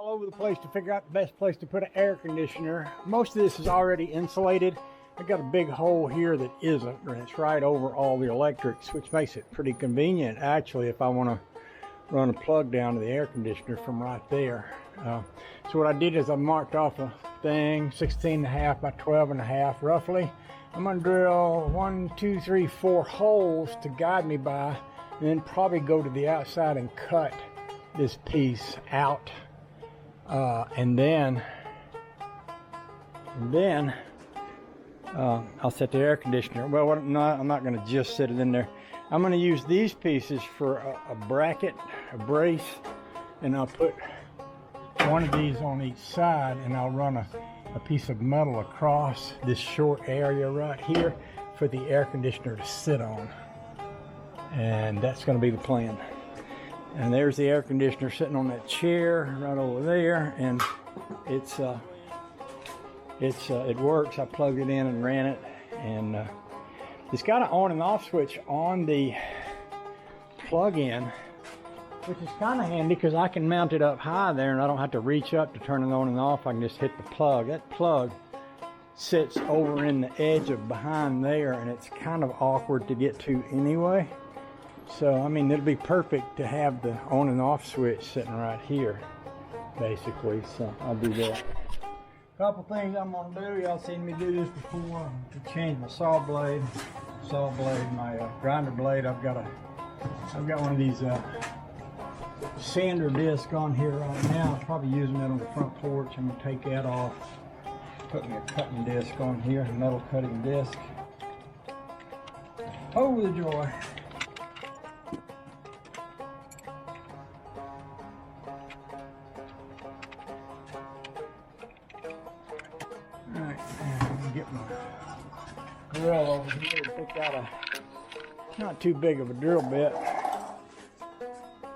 all over the place to figure out the best place to put an air conditioner. Most of this is already insulated. I got a big hole here that isn't, and it's right over all the electrics, which makes it pretty convenient actually if I want to run a plug down to the air conditioner from right there. So what I did is I marked off a thing 16.5 by 12.5 roughly. I'm going to drill 1, 2, 3, 4 holes to guide me by, and then probably go to the outside and cut this piece out, and then I'll set the air conditioner. Well, I'm not going to just set it in there. I'm going to use these pieces for a bracket, a brace, and I'll put one of these on each side, and I'll run a piece of metal across this short area right here for the air conditioner to sit on. And that's going to be the plan. And there's the air conditioner sitting on that chair right over there, and it works. I plugged it in and ran it, and it's got an on and off switch on the plug-in, which is kind of handy because I can mount it up high there and I don't have to reach up to turn it on and off. I can just hit the plug. That plug sits over in the edge of behind there, and it's kind of awkward to get to anyway. So I mean, it'll be perfect to have the on and off switch sitting right here basically. So I'll do that. Couple things I'm gonna do. Y'all seen me do this before. To change my saw blade, my grinder blade. I've got one of these sander disc on here right now. I'm probably using it on the front porch. I'm gonna take that off. Put me a cutting disc on here, a metal cutting disc. Oh, the joy! Get my drill over here to pick out a not too big of a drill bit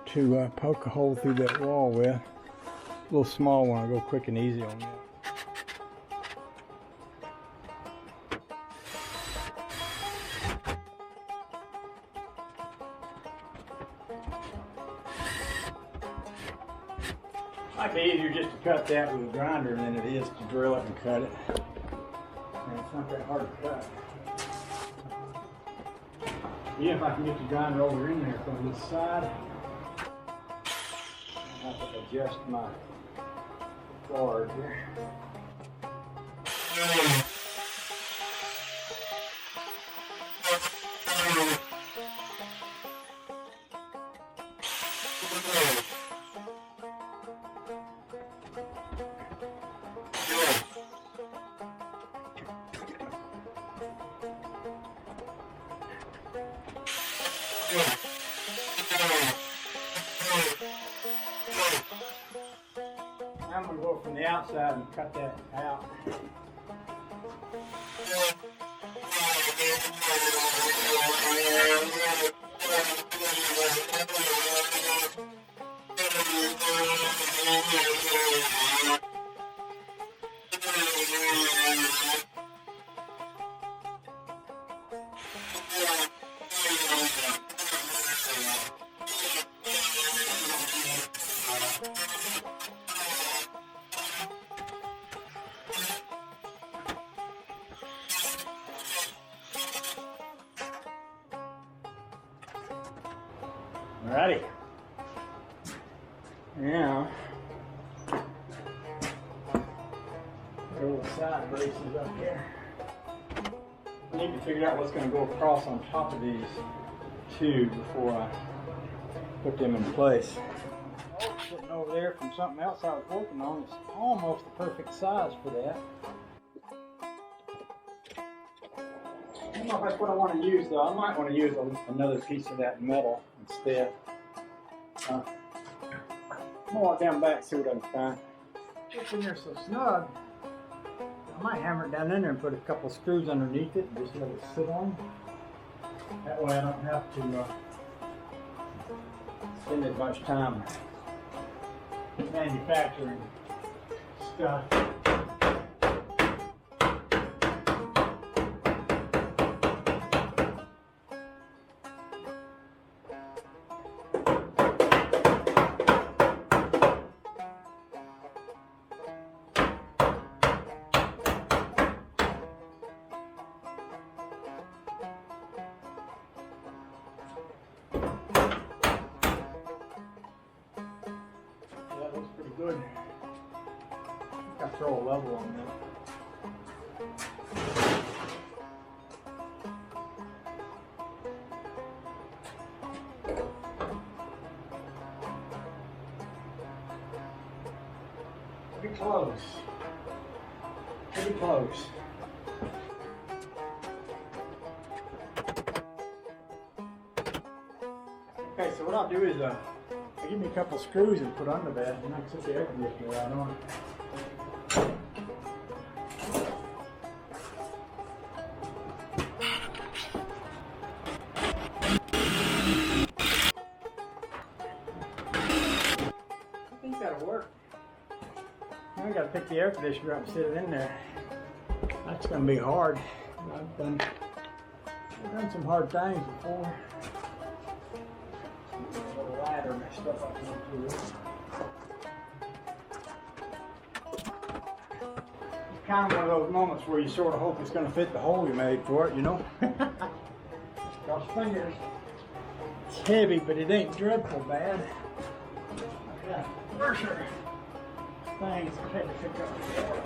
to poke a hole through that wall with. A little small one, I'll go quick and easy on that. Might be easier just to cut that with a grinder than it is to drill it and cut it. And it's not that hard to cut. Yeah, if I can get the grinder over in there from this side, I'll have to adjust my guard here. I'm going to go from the outside and cut that out. Alrighty. Now, little side braces up here. I need to figure out what's going to go across on top of these two before I put them in place. Oh, sitting over there from something else I was working on. It's almost the perfect size for that. I don't know if that's what I want to use though. I might want to use another piece of that metal instead. I'm gonna walk down back and see what I can find. It's in there so snug. I might hammer it down in there and put a couple of screws underneath it and just let it sit on. That way I don't have to spend as much time manufacturing stuff. good. I think I throw a level on that. Pretty close. Pretty close. Okay, so what I'll do is give me a couple screws and put under that, and I can set the air conditioner right on. I think that'll work. Now I gotta pick the air conditioner up and sit it in there. That's gonna be hard. I've done some hard things before. A little ladder and stuff I can do. It's kind of one of those moments where you sort of hope it's gonna fit the hole you made for it, you know? Cross fingers. It's heavy, but it ain't dreadful bad. Yeah, pressure. Things I had to pick up before.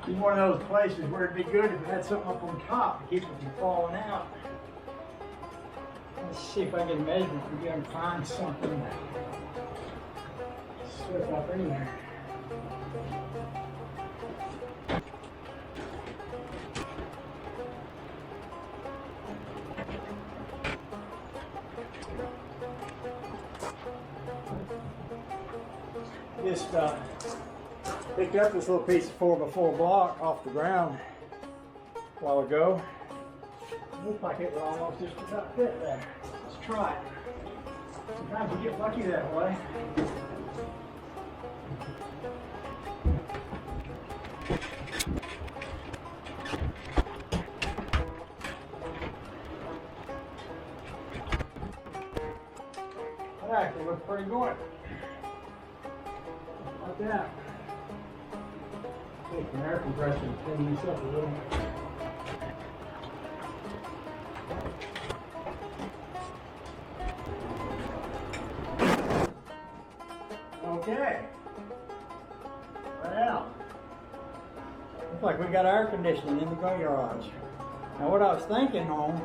It's one of those places where it'd be good if it had something up on top to keep it from falling out. Let's see if I can measure if we can find something slip up in there. Just picked up this little piece of 4x4 block off the ground a while ago. Looks like it will almost just about fit there. Let's try it. Sometimes you get lucky that way. That actually looks pretty good. Like that. Take an air compressor and clean this up a little. Okay. Well, looks like we got air conditioning in the garage. Now what I was thinking on,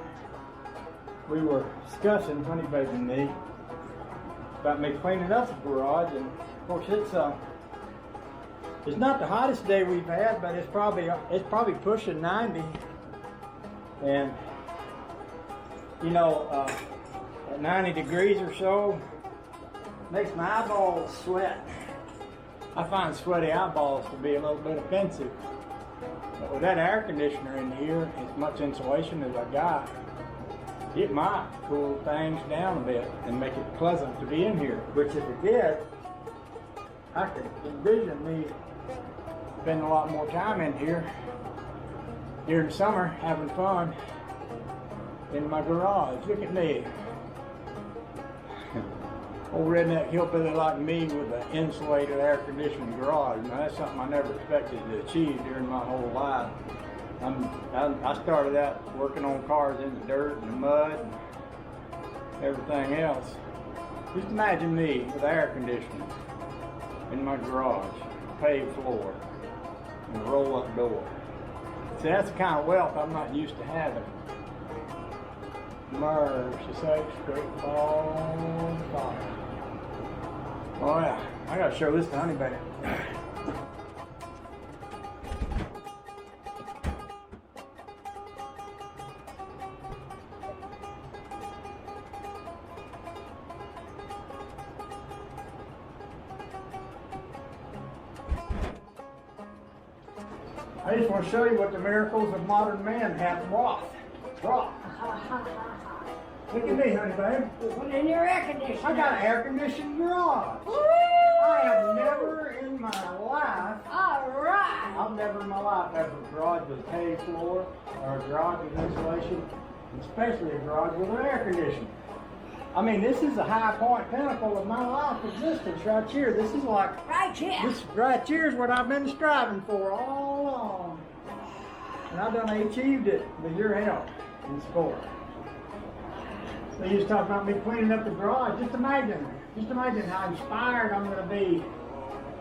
we were discussing, Honey Baby and me, about me cleaning up the garage, and of course it's not the hottest day we've had, but it's probably pushing 90, and you know, at 90 degrees or so makes my eyeballs sweat. I find sweaty eyeballs to be a little bit offensive, but with that air conditioner in here, as much insulation as I got, it might cool things down a bit and make it pleasant to be in here. Which if it did, I could envision me spending a lot more time in here during the summer having fun in my garage. Look at me. Old redneck hillbilly like me with an insulated air conditioned garage. Now that's something I never expected to achieve during my whole life. I started out working on cars in the dirt and the mud and everything else. Just imagine me with air conditioning in my garage, paved floor, and a roll-up door. See, that's the kind of wealth I'm not used to having. Mercy sakes, great ball fire. Oh yeah, I gotta show this to Honey Baby. I just want to show you what the miracles of modern man have wrought. Look at me, honey, babe. Put in your air conditioner. I got an air-conditioned garage. Woo! I have never in my life, All right. I've never in my life had a garage with a paved floor or a garage with insulation, especially a garage with an air conditioner. I mean, this is the high point pinnacle of my life existence right here. This is like, Right here. this right here is what I've been striving for all along. And I done achieved it with your help and support. So you was talking about me cleaning up the garage. Just imagine how inspired I'm going to be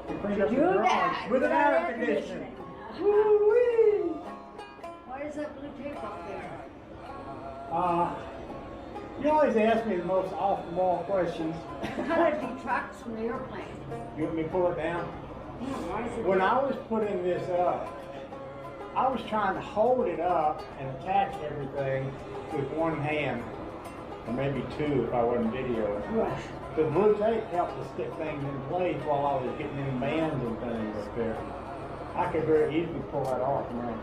to clean up the Do garage that. with an Without air conditioner. conditioning. Woo-wee! Why is that blue tape up there? You always ask me the most off-the-wall questions. How did you trucks from the airplane? You want me to pull it down? Why is it When there? I was putting this up, I was trying to hold it up and attach everything with one hand, or maybe two if I wasn't videoing. Right. The blue tape helped to stick things in place while I was getting in bands and things up there. I could very easily pull that off now.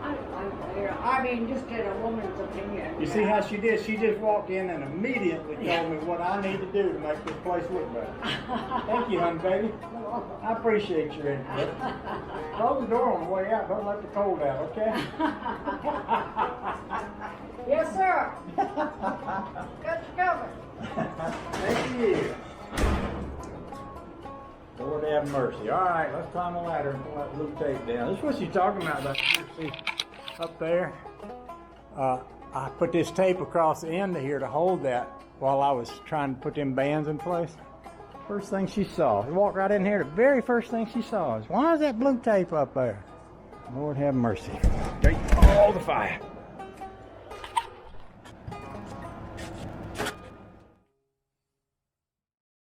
I mean, just get a woman's opinion. You see how she did? She just walked in and immediately told me what I need to do to make this place look better. Thank you, honey, baby. I appreciate your input. Close the door on the way out. Don't let the cold out, okay? Yes, sir. Got you covered. Thank you. Lord have mercy. All right, let's climb the ladder and pull that blue tape down. This is what she's talking about back here. See, up there. I put this tape across the end of here to hold that while I was trying to put them bands in place. First thing she saw, she walked right in here. The very first thing she saw is, why is that blue tape up there? Lord have mercy. Oh, the fire.